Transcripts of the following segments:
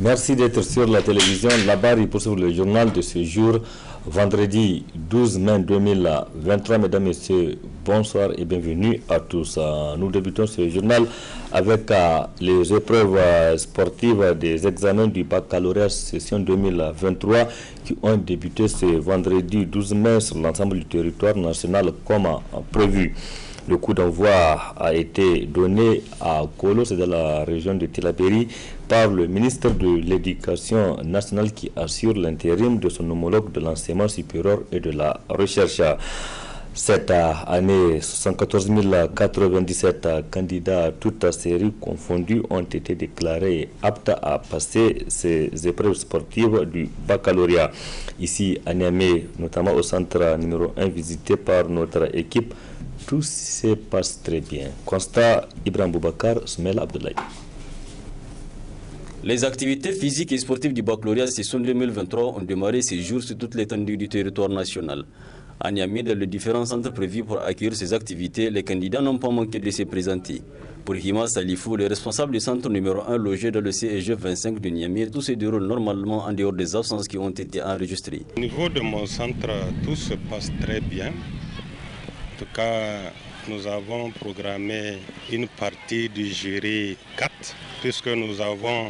Merci d'être sur la télévision. Là-bas, il poursuit le journal de ce jour, vendredi 12 mai 2023. Mesdames et messieurs, bonsoir et bienvenue à tous. Nous débutons ce journal avec les épreuves sportives des examens du baccalauréat session 2023 qui ont débuté ce vendredi 12 mai sur l'ensemble du territoire national comme prévu. Le coup d'envoi a été donné à Kolo, c'est dans la région de Tillabéri, par le ministre de l'Éducation nationale qui assure l'intérim de son homologue de l'enseignement supérieur et de la recherche. Cette année, 74 097 candidats, toutes séries confondues, ont été déclarés aptes à passer ces épreuves sportives du baccalauréat. Ici à Niamey, notamment au centre numéro 1 visité par notre équipe, tout se passe très bien. Constat Ibrahim Boubacar, Soumela Abdoulaye. Les activités physiques et sportives du baccalauréat session 2023 ont démarré ces jours sur toute l'étendue du territoire national. À Niamey, dans les différents centres prévus pour accueillir ces activités, les candidats n'ont pas manqué de se présenter. Pour Hima Salifou, le responsable du centre numéro 1 logé dans le CEG 25 de Niamey, tout se déroule normalement en dehors des absences qui ont été enregistrées. Au niveau de mon centre, tout se passe très bien. En tout cas, nous avons programmé une partie du jury 4, puisque nous avons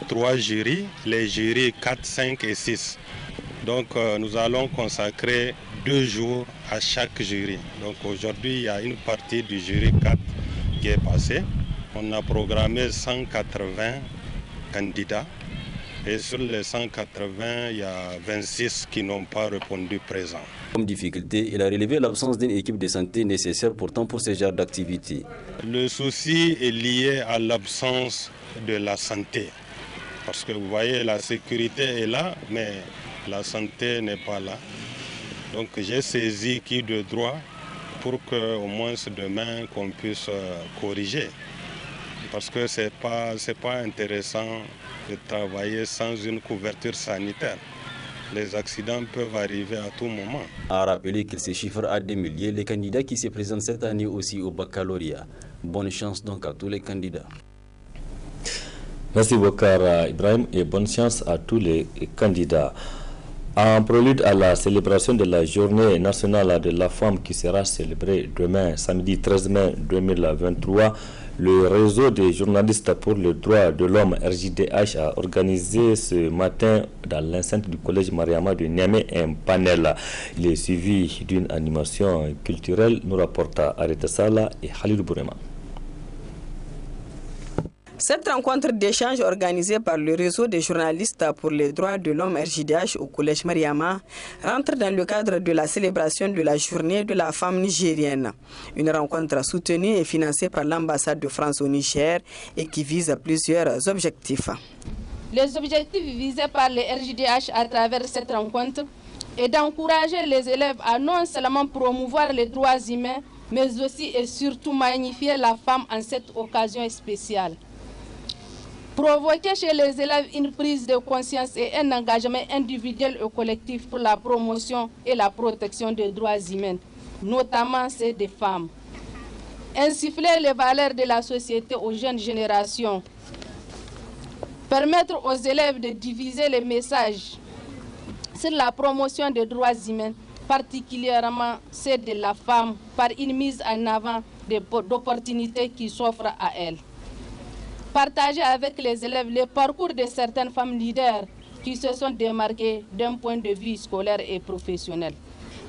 3 jurys, les jurys 4, 5 et 6. Donc nous allons consacrer 2 jours à chaque jury. Donc aujourd'hui, il y a une partie du jury 4 qui est passée. On a programmé 180 candidats. Et sur les 180, il y a 26 qui n'ont pas répondu présent. Comme difficulté, il a relevé l'absence d'une équipe de santé nécessaire pourtant pour ce genre d'activité. Le souci est lié à l'absence de la santé. Parce que vous voyez, la sécurité est là, mais la santé n'est pas là. Donc j'ai saisi qui de droit pour qu'au moins demain qu'on puisse corriger. Parce que ce n'est pas intéressant de travailler sans une couverture sanitaire. Les accidents peuvent arriver à tout moment. A rappelé qu'il se chiffre à des milliers les candidats qui se présentent cette année aussi au baccalauréat. Bonne chance donc à tous les candidats. Merci Bokar Ibrahim et bonne chance à tous les candidats. En prélude à la célébration de la journée nationale de la femme qui sera célébrée demain, samedi 13 mai 2023, le réseau des journalistes pour le droit de l'homme RJDH a organisé ce matin dans l'enceinte du collège Mariama de Niamey un panel. Il est suivi d'une animation culturelle, nous rapporte Areta Sala et Khalil Bourema. Cette rencontre d'échange organisée par le réseau des journalistes pour les droits de l'homme RJDH au collège Mariama rentre dans le cadre de la célébration de la journée de la femme nigérienne. Une rencontre soutenue et financée par l'ambassade de France au Niger et qui vise plusieurs objectifs. Les objectifs visés par les RJDH à travers cette rencontre est d'encourager les élèves à non seulement promouvoir les droits humains, mais aussi et surtout magnifier la femme en cette occasion spéciale. Provoquer chez les élèves une prise de conscience et un engagement individuel et collectif pour la promotion et la protection des droits humains, notamment ceux des femmes. Insuffler les valeurs de la société aux jeunes générations. Permettre aux élèves de diviser les messages sur la promotion des droits humains, particulièrement ceux de la femme, par une mise en avant d'opportunités qui s'offrent à elles. Partager avec les élèves les parcours de certaines femmes leaders qui se sont démarquées d'un point de vue scolaire et professionnel.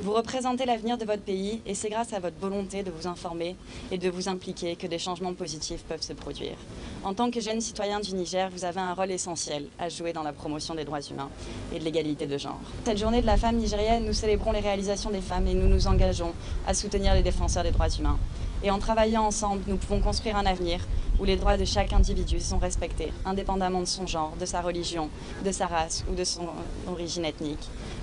Vous représentez l'avenir de votre pays et c'est grâce à votre volonté de vous informer et de vous impliquer que des changements positifs peuvent se produire. En tant que jeune citoyen du Niger, vous avez un rôle essentiel à jouer dans la promotion des droits humains et de l'égalité de genre. Cette journée de la femme nigérienne, nous célébrons les réalisations des femmes et nous nous engageons à soutenir les défenseurs des droits humains. Et en travaillant ensemble, nous pouvons construire un avenir où les droits de chaque individu sont respectés, indépendamment de son genre, de sa religion, de sa race ou de son origine ethnique.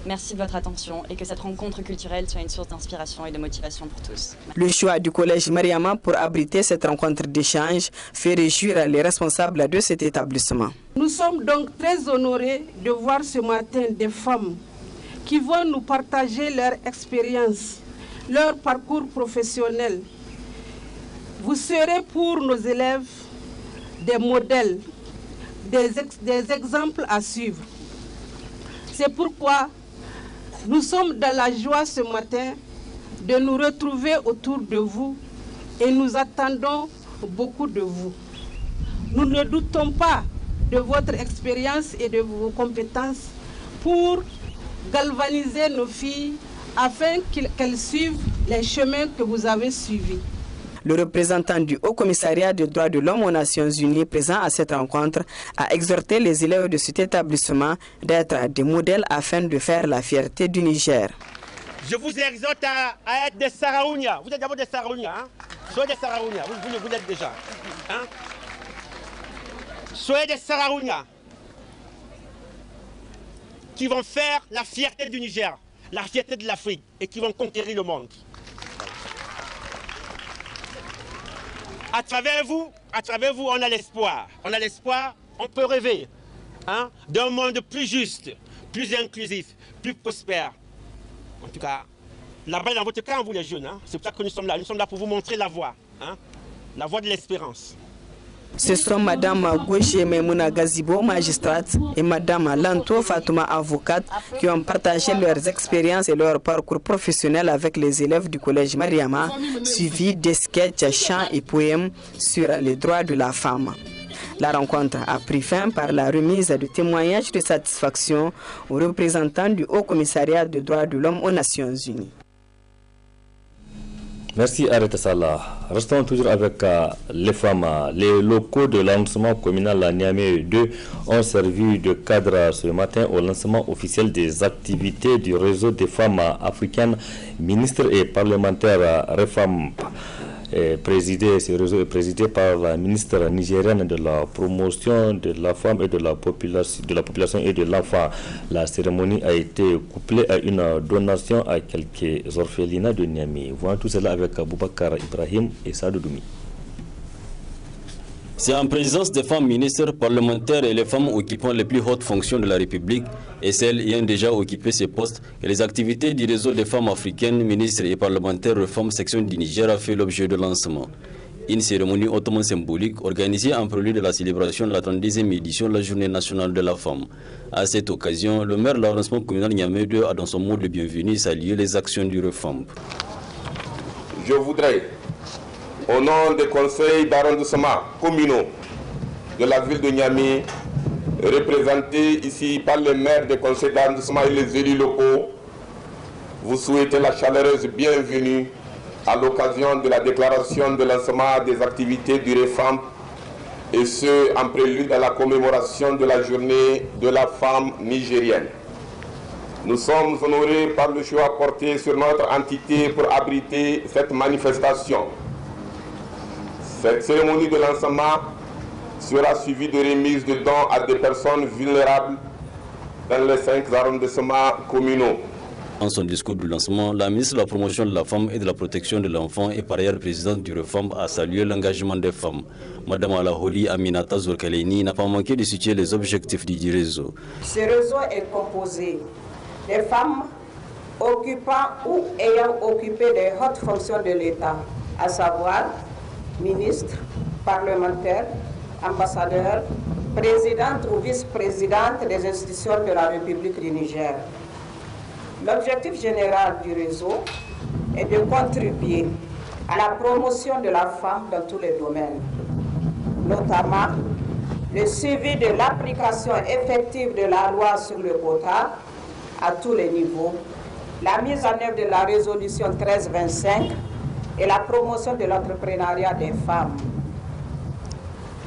Merci de votre attention et que cette rencontre culturelle soit une source d'inspiration et de motivation pour tous. Le choix du collège Mariama pour abriter cette rencontre d'échange fait réjouir les responsables de cet établissement. Nous sommes donc très honorés de voir ce matin des femmes qui vont nous partager leur expérience, leur parcours professionnel. Vous serez pour nos élèves des modèles des exemples à suivre. C'est pourquoi nous sommes dans la joie ce matin de nous retrouver autour de vous et nous attendons beaucoup de vous. Nous ne doutons pas de votre expérience et de vos compétences pour galvaniser nos filles afin qu'elles suivent les chemins que vous avez suivis. Le représentant du Haut Commissariat des droits de l'homme aux Nations Unies présent à cette rencontre a exhorté les élèves de cet établissement d'être des modèles afin de faire la fierté du Niger. Je vous exhorte à être des Saraounia. Vous êtes d'abord des Saraounia. Hein? Soyez des Saraounia, vous l'êtes déjà. Hein? Soyez des Saraounia qui vont faire la fierté du Niger, la fierté de l'Afrique et qui vont conquérir le monde. À travers vous, on a l'espoir. On a l'espoir, on peut rêver hein, d'un monde plus juste, plus inclusif, plus prospère. En tout cas, là-bas dans votre camp, vous les jeunes, hein, c'est pour ça que nous sommes là. Nous sommes là pour vous montrer la voie, hein, la voie de l'espérance. Ce sont Madame Gouche Memouna Gazibo, magistrate, et Madame Lanto Fatouma, avocate, qui ont partagé leurs expériences et leur parcours professionnel avec les élèves du collège Mariama, suivi des sketchs, chants et poèmes sur les droits de la femme. La rencontre a pris fin par la remise de témoignages de satisfaction aux représentants du Haut Commissariat des droits de l'homme aux Nations Unies. Merci Arrête Salah. Restons toujours avec les femmes. Les locaux de lancement communal à Niamey 2 ont servi de cadre ce matin au lancement officiel des activités du réseau des femmes africaines, ministres et parlementaires REFAMP. Ce réseau est présidé par la ministre nigérienne de la promotion de la femme et de la population et de l'enfant. La cérémonie a été couplée à une donation à quelques orphelinats de Niamey. Voyons tout cela avec Aboubakar Ibrahim et Sadou Doumi. C'est en présence des femmes ministres, parlementaires et les femmes occupant les plus hautes fonctions de la République et celles ayant déjà occupé ces postes que les activités du réseau des femmes africaines, ministres et parlementaires Reform section du Niger a fait l'objet de lancement. Une cérémonie hautement symbolique organisée en prélude de la célébration de la 32e édition de la Journée nationale de la femme. À cette occasion, le maire de l'arrondissement communal Niamey 2 a dans son mot de bienvenue salué les actions du Reform. Je voudrais, au nom des conseils d'arrondissement communaux de la ville de Niamey, représentés ici par les maires des conseils d'arrondissement et les élus locaux, vous souhaiter la chaleureuse bienvenue à l'occasion de la déclaration de lancement des activités du REFAMP et ce, en prélude à la commémoration de la journée de la femme nigérienne. Nous sommes honorés par le choix porté sur notre entité pour abriter cette manifestation. Cette cérémonie de lancement sera suivie de remise de dons à des personnes vulnérables dans les 5 arrondissements communaux. En son discours du lancement, la ministre de la promotion de la femme et de la protection de l'enfant et par ailleurs présidente du REFAMP a salué l'engagement des femmes. Madame Alaholi Aminata Zourkaleni n'a pas manqué de situer les objectifs du réseau. Ce réseau est composé des femmes occupant ou ayant occupé des hautes fonctions de l'État, à savoir ministres, parlementaires, ambassadeurs, présidentes ou vice-présidentes des institutions de la République du Niger. L'objectif général du réseau est de contribuer à la promotion de la femme dans tous les domaines, notamment le suivi de l'application effective de la loi sur le quota à tous les niveaux, la mise en œuvre de la résolution 1325 et la promotion de l'entrepreneuriat des femmes.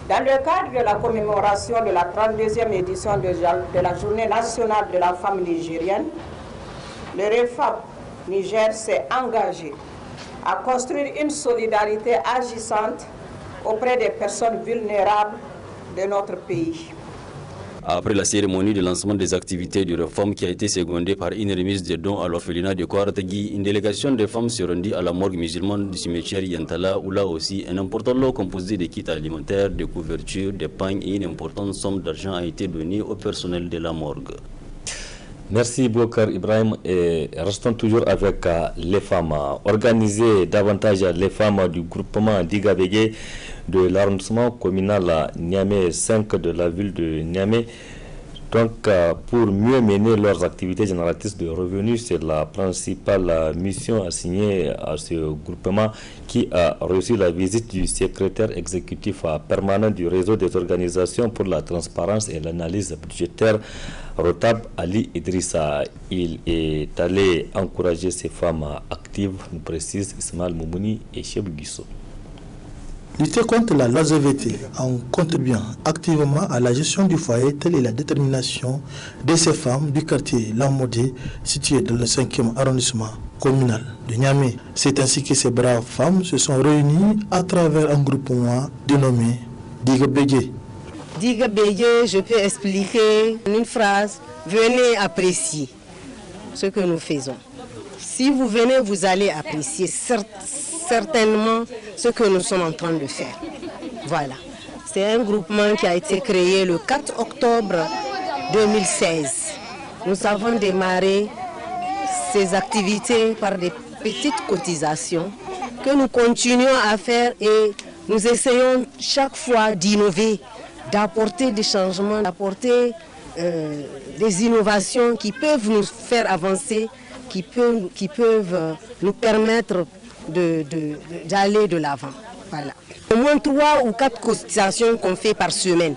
Dans le cadre de la commémoration de la 32e édition de la Journée nationale de la femme nigérienne, le REFAMP Niger s'est engagé à construire une solidarité agissante auprès des personnes vulnérables de notre pays. Après la cérémonie de lancement des activités du REFAMP qui a été secondée par une remise de dons à l'orphelinat de Kouaratagui, une délégation de femmes se rendit à la morgue musulmane du cimetière Yantala où là aussi un important lot composé de kits alimentaires, de couvertures, de pagnes et une importante somme d'argent a été donnée au personnel de la morgue. Merci Bokar Ibrahim, et restons toujours avec les femmes. Organiser davantage les femmes du groupement Digabégué de l'arrondissement communal Niamey 5 de la ville de Niamey. Donc, pour mieux mener leurs activités génératrices de revenus, c'est la principale mission assignée à ce groupement qui a reçu la visite du secrétaire exécutif permanent du réseau des organisations pour la transparence et l'analyse budgétaire, Rotab Ali Idrissa. Il est allé encourager ces femmes actives, nous précise Ismaël Moumouni et Cheb Guisso. Lutter contre la longévité en contribuant activement à la gestion du foyer, telle est la détermination de ces femmes du quartier Lamodé, situé dans le 5e arrondissement communal de Niamey. C'est ainsi que ces braves femmes se sont réunies à travers un groupement dénommé Digabégué. Digabégué, je peux expliquer en une phrase: venez apprécier ce que nous faisons. Si vous venez, vous allez apprécier certainement ce que nous sommes en train de faire. Voilà. C'est un groupement qui a été créé le 4 octobre 2016. Nous avons démarré ces activités par des petites cotisations que nous continuons à faire et nous essayons chaque fois d'innover, d'apporter des changements, d'apporter des innovations qui peuvent nous faire avancer, qui peuvent nous permettre d'aller de l'avant. Voilà. Au moins 3 ou 4 cotisations qu'on fait par semaine.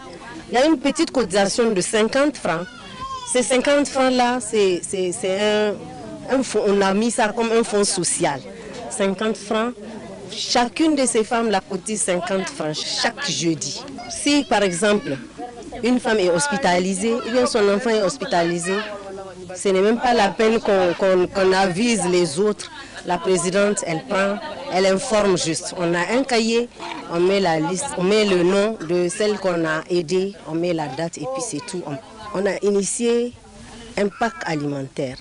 Il y a une petite cotisation de 50 francs. Ces 50 francs-là, c'est un fonds, on a mis ça comme un fonds social. 50 francs. Chacune de ces femmes la cotise 50 francs chaque jeudi. Si par exemple une femme est hospitalisée, ou bien son enfant est hospitalisé, ce n'est même pas la peine qu'on avise les autres. La présidente, elle prend, elle informe juste. On a un cahier, on met la liste, on met le nom de celle qu'on a aidée, on met la date et puis c'est tout. On a initié un pack alimentaire.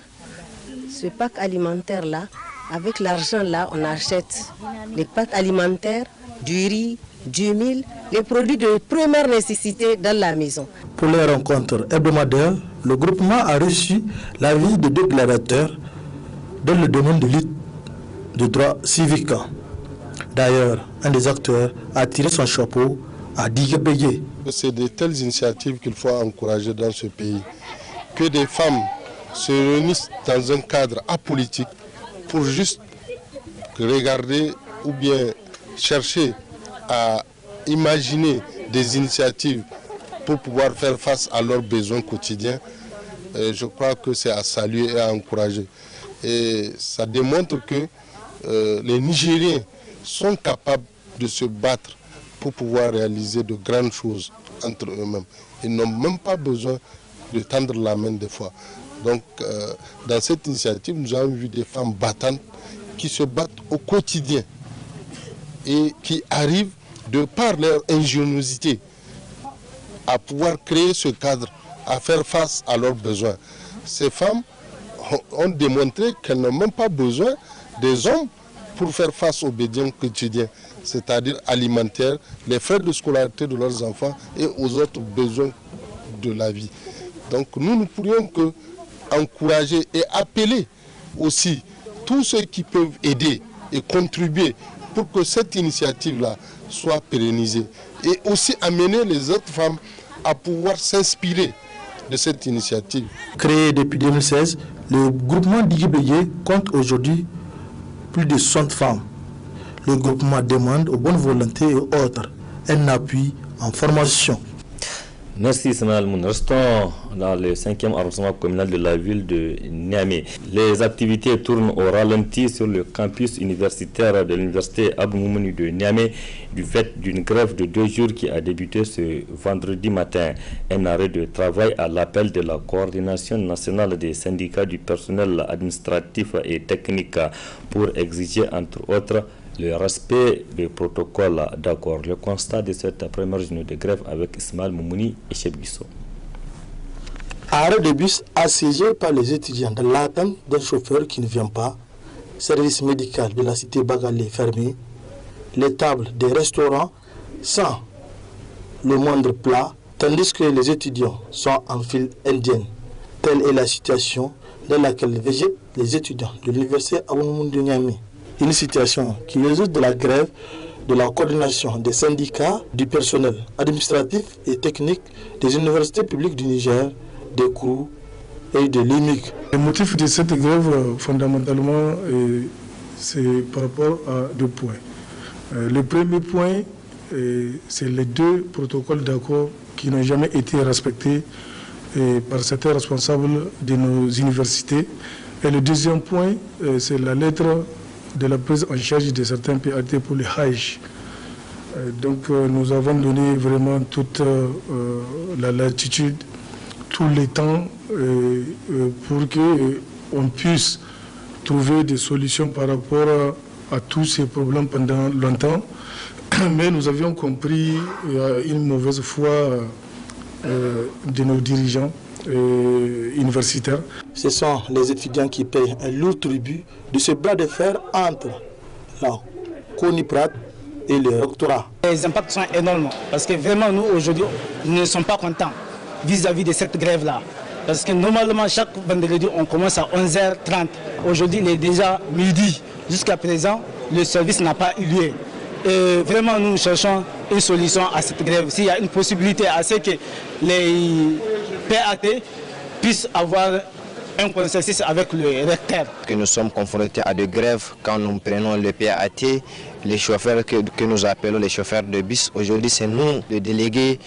Ce pack alimentaire-là, avec l'argent-là, on achète les packs alimentaires, du riz, du mil, les produits de première nécessité dans la maison. Pour les rencontres hebdomadaires, le groupement a reçu la visite de 2 gladiateurs dans le domaine de lutte de droits civiques. D'ailleurs, un des acteurs a tiré son chapeau à Digabégué. C'est de telles initiatives qu'il faut encourager dans ce pays. Que des femmes se réunissent dans un cadre apolitique pour juste regarder ou bien chercher à imaginer des initiatives pour pouvoir faire face à leurs besoins quotidiens. Je crois que c'est à saluer et à encourager. Et ça démontre que les Nigériens sont capables de se battre pour pouvoir réaliser de grandes choses entre eux-mêmes. Ils n'ont même pas besoin de tendre la main des fois. Donc, dans cette initiative, nous avons vu des femmes battantes qui se battent au quotidien et qui arrivent, de par leur ingéniosité, à pouvoir créer ce cadre, à faire face à leurs besoins. Ces femmes ont démontré qu'elles n'ont même pas besoin des hommes pour faire face aux besoins quotidiens, c'est-à-dire alimentaires, les frais de scolarité de leurs enfants et aux autres besoins de la vie. Donc nous ne pourrions que encourager et appeler aussi tous ceux qui peuvent aider et contribuer pour que cette initiative-là soit pérennisée et aussi amener les autres femmes à pouvoir s'inspirer de cette initiative. Créé depuis 2016, le groupement Digabégué compte aujourd'hui plus de 60 femmes. Le groupement demande aux bonnes volontés et autres un appui en formation. Merci Ismaël Moun. Restons dans le 5e arrondissement communal de la ville de Niamey. Les activités tournent au ralenti sur le campus universitaire de l'université Abdou Moumouni de Niamey du fait d'une grève de 2 jours qui a débuté ce vendredi matin. Un arrêt de travail à l'appel de la coordination nationale des syndicats du personnel administratif et technique pour exiger entre autres le respect des protocoles d'accord. Le constat de cette première journée de grève avec Ismaël Moumouni et Cheb Guisso. Arrêt de bus assiégé par les étudiants dans l'attente d'un chauffeur qui ne vient pas. Service médical de la cité Bagalé fermé. Les tables des restaurants sans le moindre plat, tandis que les étudiants sont en file indienne. Telle est la situation dans laquelle végètent les étudiants de l'université Aboumoun de Niamey. Une situation qui résulte de la grève de la coordination des syndicats, du personnel administratif et technique des universités publiques du Niger, des CROU et de l'IMIC. Le motif de cette grève, fondamentalement, c'est par rapport à 2 points. Le premier point, c'est les 2 protocoles d'accord qui n'ont jamais été respectés par certains responsables de nos universités. Et le deuxième point, c'est la lettre de la prise en charge de certains PAT pour les Hajj. Donc nous avons donné vraiment toute la latitude, tous les temps pour qu'on puisse trouver des solutions par rapport à tous ces problèmes pendant longtemps. Mais nous avions compris une mauvaise foi de nos dirigeants universitaires. Ce sont les étudiants qui payent un lourd tribut de ce bras de fer entre la CONIPRAT et le rectorat. Les impacts sont énormes parce que vraiment nous aujourd'hui nous ne sommes pas contents vis-à-vis de cette grève-là. Parce que normalement chaque vendredi on commence à 11h30. Aujourd'hui il est déjà midi. Jusqu'à présent le service n'a pas eu lieu. Et vraiment nous cherchons une solution à cette grève. S'il y a une possibilité à ce que les PAT puissent avoir un consensus avec le recteur. Que nous sommes confrontés à des grèves quand nous prenons le PAT, les chauffeurs que nous appelons les chauffeurs de bus. Aujourd'hui c'est nous, le délégué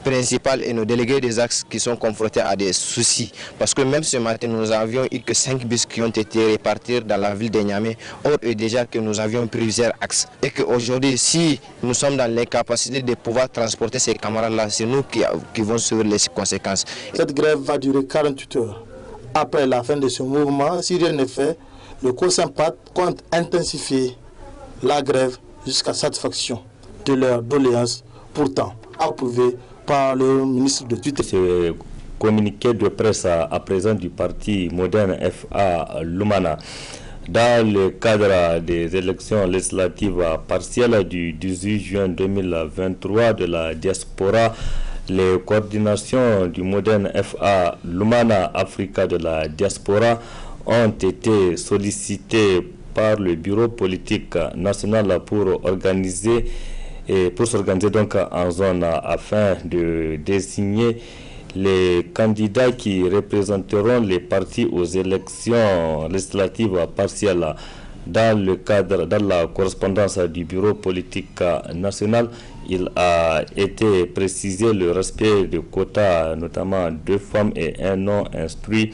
principal et nos délégués des axes qui sont confrontés à des soucis. Parce que même ce matin, nous avions eu que 5 bus qui ont été répartis dans la ville de Niamey. Or, déjà que nous avions plusieurs axes. Et qu'aujourd'hui, si nous sommes dans l'incapacité de pouvoir transporter ces camarades-là, c'est nous qui vont subir les conséquences. Cette grève va durer 48 heures. Après la fin de ce mouvement, si rien n'est fait, le COSYMPAT compte intensifier la grève jusqu'à satisfaction de leurs doléances, pourtant approuvées par le ministre de tutelle. Ce communiqué de presse à présent du parti moderne FA Lumana. Dans le cadre des élections législatives partielles du 18 juin 2023 de la diaspora, les coordinations du moderne FA Lumana Africa de la diaspora ont été sollicitées par le bureau politique national pour s'organiser donc en zone afin de désigner les candidats qui représenteront les partis aux élections législatives partielles. Dans la correspondance du bureau politique national, il a été précisé le respect de quotas, notamment 2 femmes et 1 non instruit.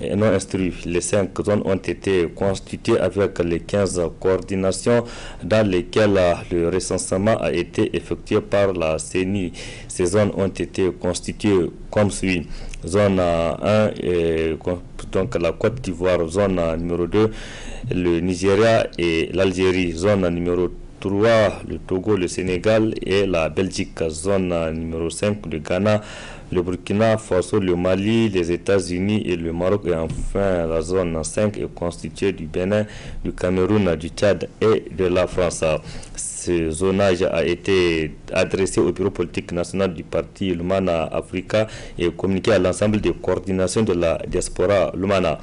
Les 5 zones ont été constituées avec les 15 coordinations dans lesquelles le recensement a été effectué par la CENI. Ces zones ont été constituées comme suit. Zone 1, donc la Côte d'Ivoire. Zone numéro 2, le Nigeria et l'Algérie. Zone numéro 3, le Togo, le Sénégal et la Belgique. Zone numéro 5, le Ghana, le Burkina Faso, le Mali, les États-Unis et le Maroc. Et enfin, la zone 5 est constituée du Bénin, du Cameroun, du Tchad et de la France. Ce zonage a été adressé au bureau politique national du parti Lumana Africa et communiqué à l'ensemble des coordinations de la diaspora Lumana.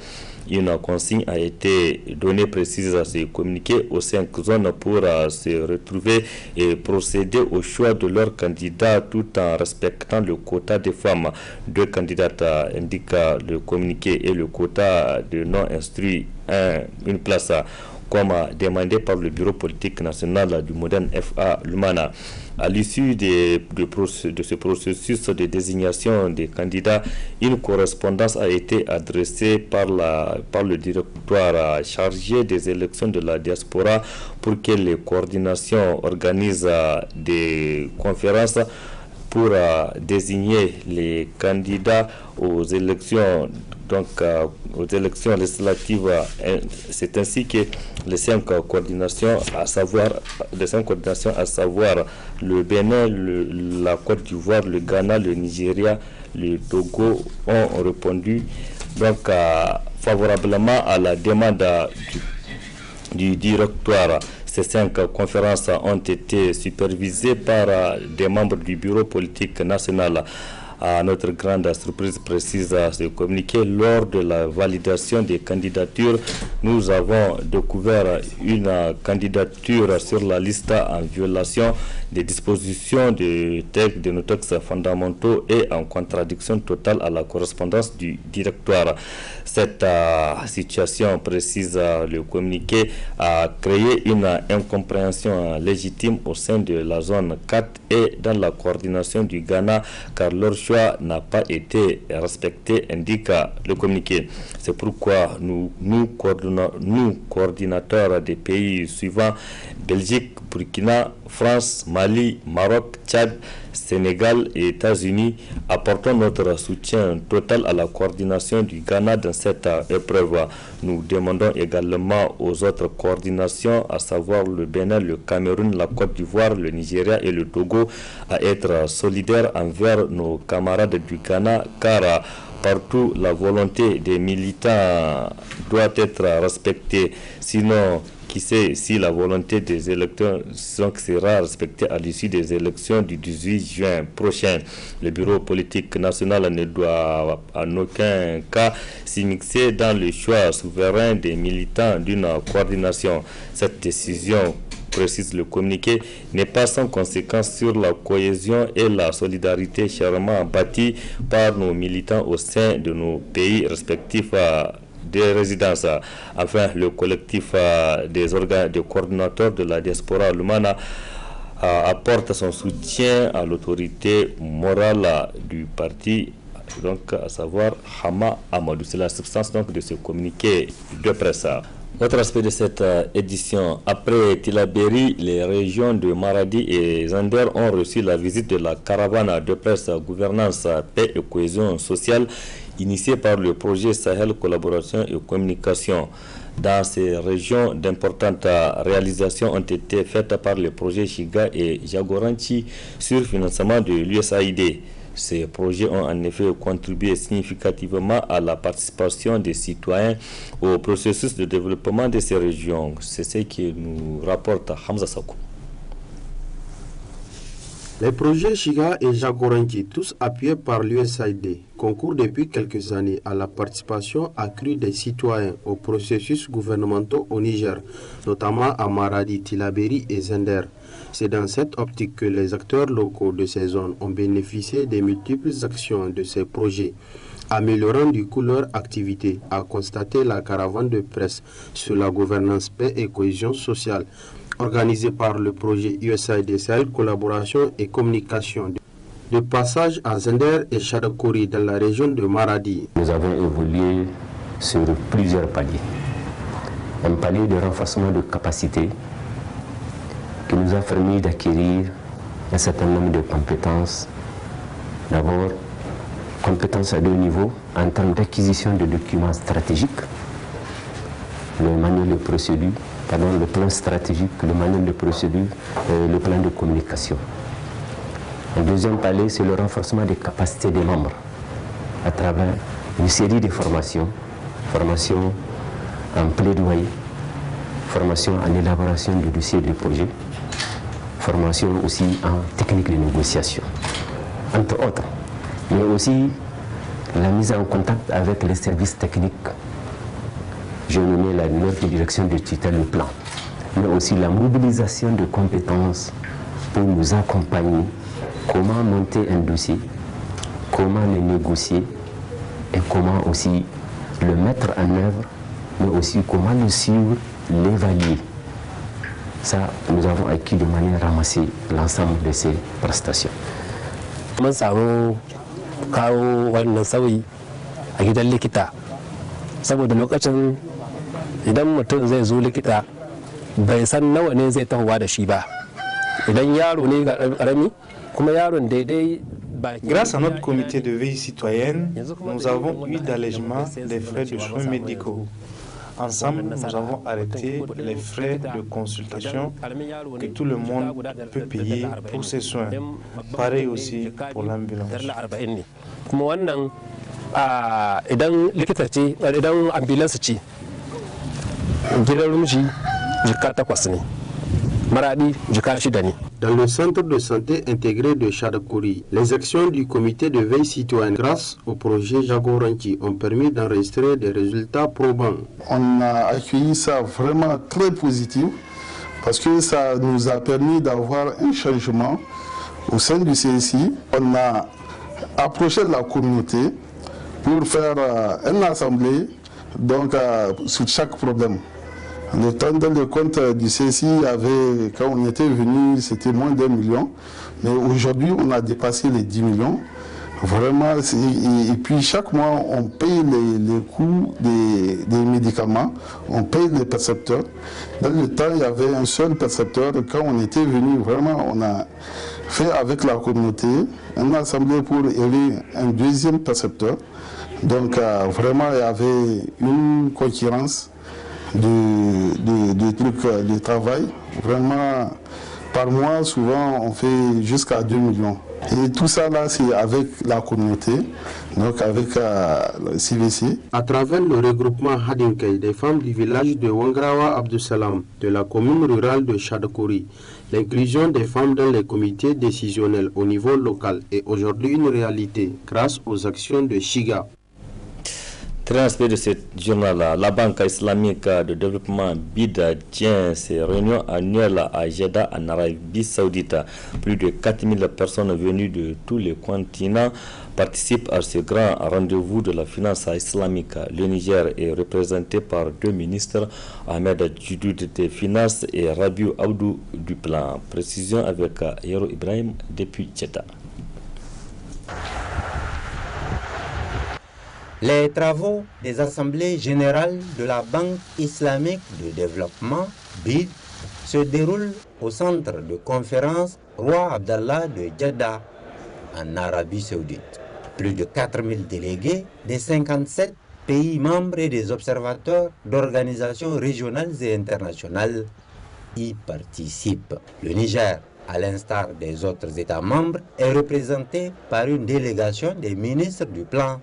Une consigne a été donnée précise à ces communiqués aux 5 zones pour se retrouver et procéder au choix de leurs candidats tout en respectant le quota des femmes. 2 candidates indiquent le communiqué et le quota de non-instruits, une place, comme demandé par le bureau politique national du moderne FA Lumana. À l'issue de ce processus de désignation des candidats, une correspondance a été adressée par le directoire chargé des élections de la diaspora pour que les coordinations organisent des conférences pour désigner les candidats aux élections, aux élections législatives. C'est ainsi que les 5 coordinations, à savoir le Bénin, la Côte d'Ivoire, le Ghana, le Nigeria, le Togo, ont répondu donc favorablement à la demande du directoire. Ces 5 conférences ont été supervisées par des membres du bureau politique national. À notre grande surprise, précise ce communiqué, lors de la validation des candidatures, nous avons découvert une candidature sur la liste en violation des dispositions de texte de nos textes fondamentaux et en contradiction totale à la correspondance du directoire. Cette situation, précise le communiqué, a créé une incompréhension légitime au sein de la zone 4 et dans la coordination du Ghana, car leur choix n'a pas été respecté, indique le communiqué. C'est pourquoi nous, coordinateurs des pays suivants, Belgique, Burkina, France, Mali, Maroc, Tchad, Sénégal et États-Unis, apportons notre soutien total à la coordination du Ghana dans cette épreuve. Nous demandons également aux autres coordinations, à savoir le Bénin, le Cameroun, la Côte d'Ivoire, le Nigeria et le Togo, à être solidaires envers nos camarades du Ghana, car partout la volonté des militants doit être respectée. Sinon, qui sait si la volonté des électeurs sera respectée à l'issue des élections du 18 juin prochain. Le bureau politique national ne doit en aucun cas s'immiscer dans le choix souverain des militants d'une coordination. Cette décision, précise le communiqué, n'est pas sans conséquence sur la cohésion et la solidarité chèrement bâtie par nos militants au sein de nos pays respectifs des résidences. Enfin, le collectif des coordinateurs de la diaspora Lumana apporte son soutien à l'autorité morale du parti, donc à savoir Hama Amadou. C'est la substance donc de ce communiqué de presse. Autre aspect de cette édition, après Tillabéri, les régions de Maradi et Zander ont reçu la visite de la caravane de presse Gouvernance, Paix et Cohésion sociale initiée par le projet Sahel Collaboration et Communication. Dans ces régions, d'importantes réalisations ont été faites par le projet Chiga et Jagoranchi sur financement de l'USAID. Ces projets ont en effet contribué significativement à la participation des citoyens au processus de développement de ces régions. C'est ce que nous rapporte Hamza Sakou. Les projets Chiga et Jagoranchi, tous appuyés par l'USAID, concourent depuis quelques années à la participation accrue des citoyens aux processus gouvernementaux au Niger, notamment à Maradi, Tillabéri et Zender. C'est dans cette optique que les acteurs locaux de ces zones ont bénéficié des multiples actions de ces projets, améliorant du coup leur activité, a constaté la caravane de presse sur la gouvernance, paix et cohésion sociale, organisée par le projet USAID Sahel Collaboration et Communication. De passage à Zender et Chadakori dans la région de Maradi. Nous avons évolué sur plusieurs paliers. Un palier de renforcement de capacité qui nous a permis d'acquérir un certain nombre de compétences. D'abord, compétences à deux niveaux en termes d'acquisition de documents stratégiques, le manuel de procédure, le plan stratégique, le manuel de procédure et le plan de communication. Un deuxième palier, c'est le renforcement des capacités des membres à travers une série de formations, formation en plaidoyer, formation en élaboration du dossier de projet, formation aussi en technique de négociation, entre autres. Mais aussi la mise en contact avec les services techniques. J'ai nommé la note de direction de tutelle, le plan, mais aussi la mobilisation de compétences pour nous accompagner, comment monter un dossier, comment le négocier et comment aussi le mettre en œuvre, mais aussi comment le suivre, l'évaluer. Ça, nous avons acquis de manière ramassée l'ensemble de ces prestations. Mun samu kawo wannan sauyi a gidan likita saboda lokacin idan mutum zai zo likita bai san nawa ne zai tahowa da shi ba idan yaro ne ga karami kuma yaron daidai. Grâce à notre comité de veille citoyenne, nous avons eu d'allègement des frais de soins médicaux. Ensemble, nous avons arrêté les frais de consultation que tout le monde peut payer pour ses soins. Pareil aussi pour l'ambulance. Kuma wannan idan likita ce idan ambulance ce gidan rumshi jika 8 ne, maradi jika 6 ne. dans le centre de santé intégré de Chadakouri. Les actions du comité de veille citoyenne grâce au projet Jagoranchi ont permis d'enregistrer des résultats probants. On a accueilli ça vraiment très positif parce que ça nous a permis d'avoir un changement au sein du CSI. On a approché de la communauté pour faire une assemblée donc, sur chaque problème. Le temps dans le compte du CSI, quand on était venu, c'était moins d'1 million. Mais aujourd'hui, on a dépassé les 10 millions. Vraiment, et puis chaque mois, on paye les coûts des médicaments, on paye les percepteurs. Dans le temps, il y avait un seul percepteur. Quand on était venu, vraiment, on a fait avec la communauté une assemblée pour élire un deuxième percepteur. Donc vraiment, il y avait une concurrence de trucs de travail. Vraiment, par mois, souvent, on fait jusqu'à 2 millions. Et tout ça, là, c'est avec la communauté, donc avec le CVC. À travers le regroupement Hadinkei des femmes du village de Wangrawa Abdusalam, de la commune rurale de Chadakouri, l'inclusion des femmes dans les comités décisionnels au niveau local est aujourd'hui une réalité grâce aux actions de Shiga. Très aspect de ce journal, la Banque islamique de développement BID tient ses réunions annuelles à Jeddah en Arabie Saoudite. Plus de 4000 personnes venues de tous les continents participent à ce grand rendez-vous de la finance islamique. Le Niger est représenté par 2 ministres, Ahmed Djidoud des Finances et Rabiou Aoudou du Plan. Précision avec Yero Ibrahim depuis Jeddah. Les travaux des assemblées générales de la Banque islamique de développement, BID, se déroulent au centre de conférence Roi Abdallah de Jeddah, en Arabie Saoudite. Plus de 4000 délégués des 57 pays membres et des observateurs d'organisations régionales et internationales y participent. Le Niger, à l'instar des autres États membres, est représenté par une délégation des ministres du Plan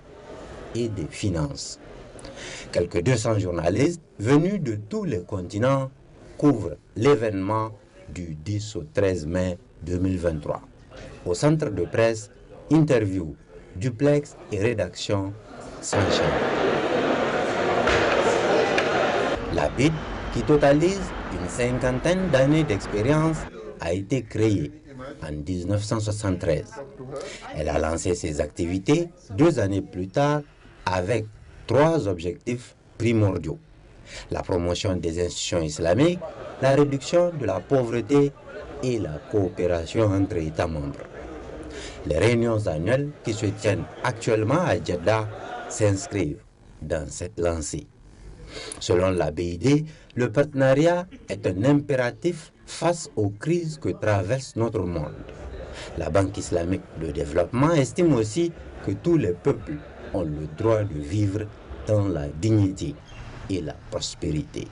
et des Finances. Quelques 200 journalistes venus de tous les continents couvrent l'événement du 10 au 13 mai 2023. Au centre de presse, interview, duplex et rédaction s'enchaînent. La BID, qui totalise une 50aine d'années d'expérience, a été créée en 1973. Elle a lancé ses activités 2 années plus tard avec 3 objectifs primordiaux: la promotion des institutions islamiques, la réduction de la pauvreté et la coopération entre États membres. Les réunions annuelles qui se tiennent actuellement à Jeddah s'inscrivent dans cette lancée. Selon la BID, le partenariat est un impératif face aux crises que traverse notre monde. La Banque islamique de développement estime aussi que tous les peuples ont le droit de vivre dans la dignité et la prospérité.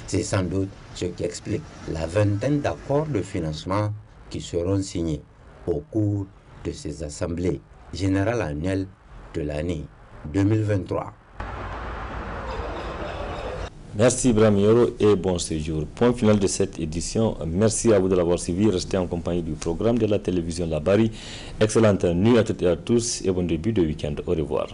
C'est sans doute ce qui explique la 20aine d'accords de financement qui seront signés au cours de ces assemblées générales annuelles de l'année 2023. Merci Ibrahim Yoro et bon séjour. Point final de cette édition. Merci à vous de l'avoir suivi. Restez en compagnie du programme de la télévision Labari. Excellente nuit à toutes et à tous et bon début de week-end. Au revoir.